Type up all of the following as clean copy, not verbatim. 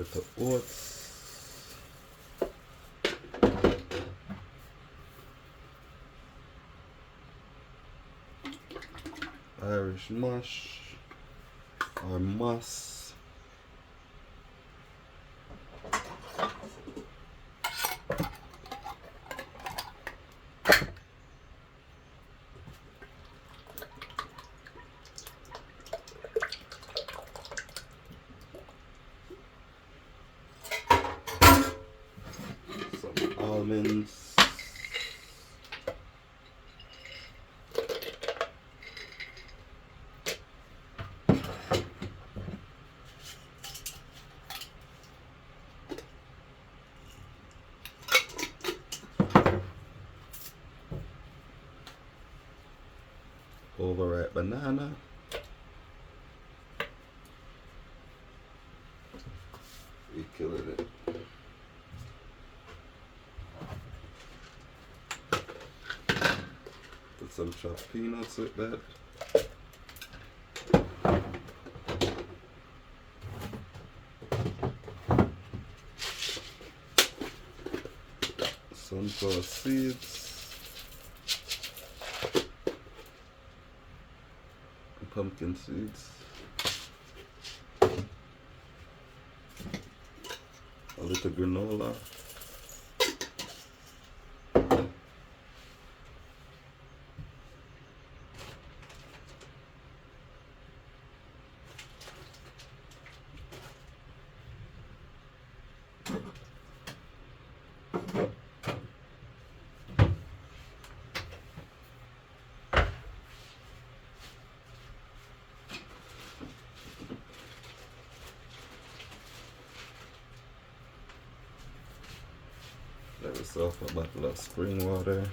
little oats. Irish mush or muss. Some almonds. Overripe banana. We killing it. Put some chopped peanuts with that. Sunflower seeds. Pumpkin seeds. A little granola. Let us off a bottle of spring water.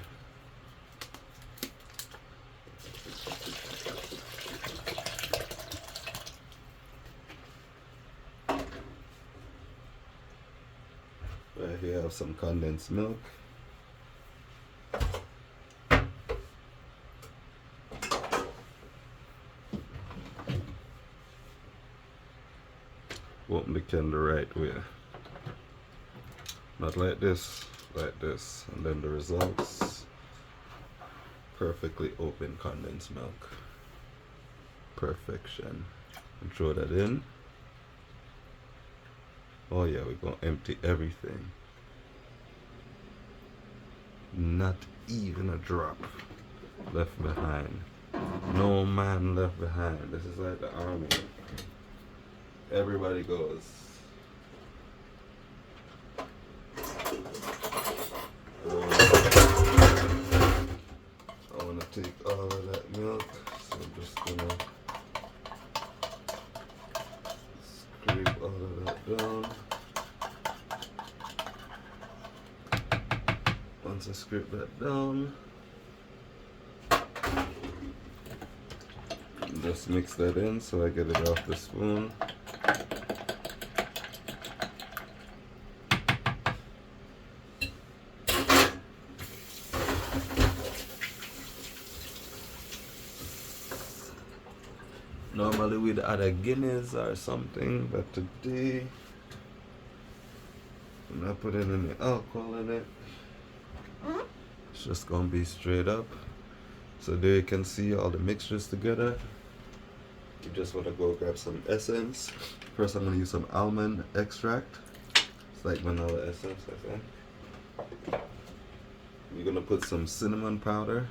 Right here I have some condensed milk. Open the can the right way. Not like this. Like this, and then the results. Perfectly open condensed milk. Perfection. And throw that in. Oh yeah, we're gonna empty everything. Not even a drop left behind. No man left behind. This is like the army. Everybody goes. I want to take all of that milk, so I'm just gonna scrape all of that down. Once I scrape that down, just mix that in so I get it off the spoon. Normally we'd add a Guinness or something, but today I'm not putting any alcohol in it. It's just gonna be straight up. So there you can see all the mixtures together. You just wanna go grab some essence. First I'm gonna use some almond extract. It's like vanilla essence, I think. You're gonna put some cinnamon powder.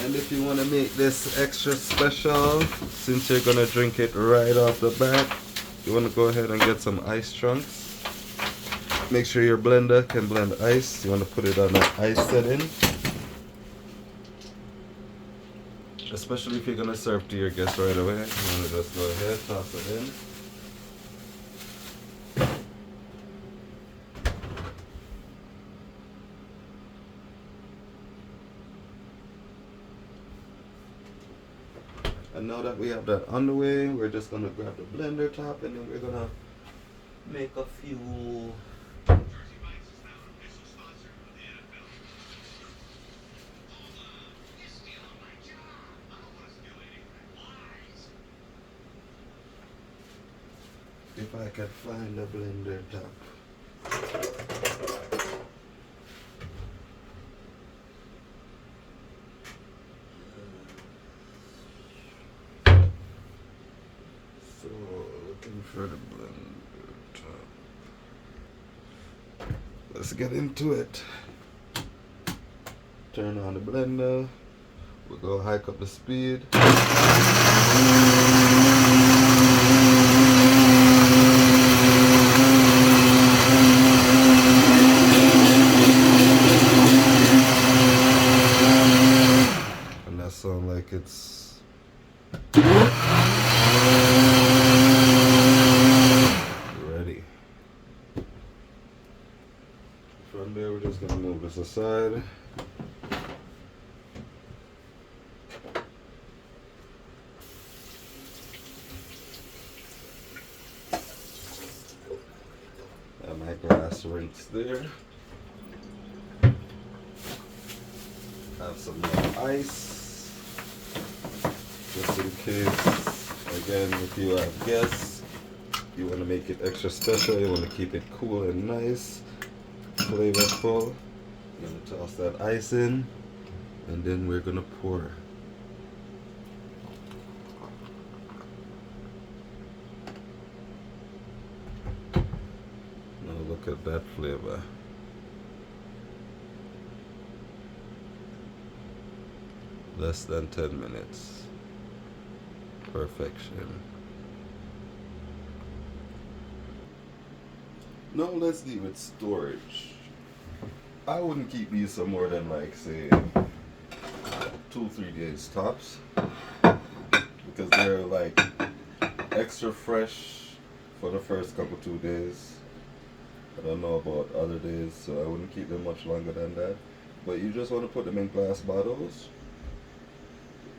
And if you want to make this extra special, since you're going to drink it right off the bat, you want to go ahead and get some ice chunks. Make sure your blender can blend ice. You want to put it on an ice setting. Especially if you're going to serve to your guests right away. You want to just go ahead, toss it in. And now that we have that on the way, we're just gonna grab the blender top and then we're gonna make a few I can find a blender top. So looking for the blender top. Let's get into it. Turn on the blender. We'll go hike up the speed. And that sounds like it's ready. From there, we're just gonna move this aside. Got my glass rinse there. Have some more ice, just in case. Again, if you have guests, you want to make it extra special. You want to keep it cool and nice, flavorful. I'm gonna toss that ice in, and then we're gonna pour. Now look at that flavor. Less than 10 minutes. Perfection. Now let's deal with storage. I wouldn't keep these some more than, like, say 2-3 days tops, because they're like extra fresh for the first couple 2 days. I don't know about other days, so I wouldn't keep them much longer than that. But you just want to put them in glass bottles.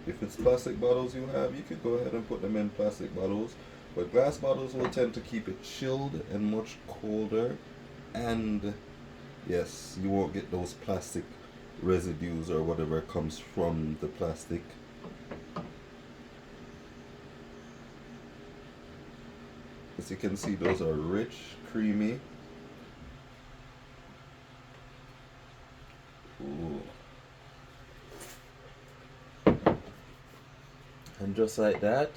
If it's plastic bottles you have, you could go ahead and put them in plastic bottles. But glass bottles will tend to keep it chilled and much colder. And yes, you won't get those plastic residues or whatever comes from the plastic. As you can see, those are rich, creamy. Ooh. And just like that,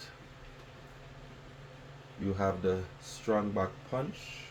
you have the strong back punch.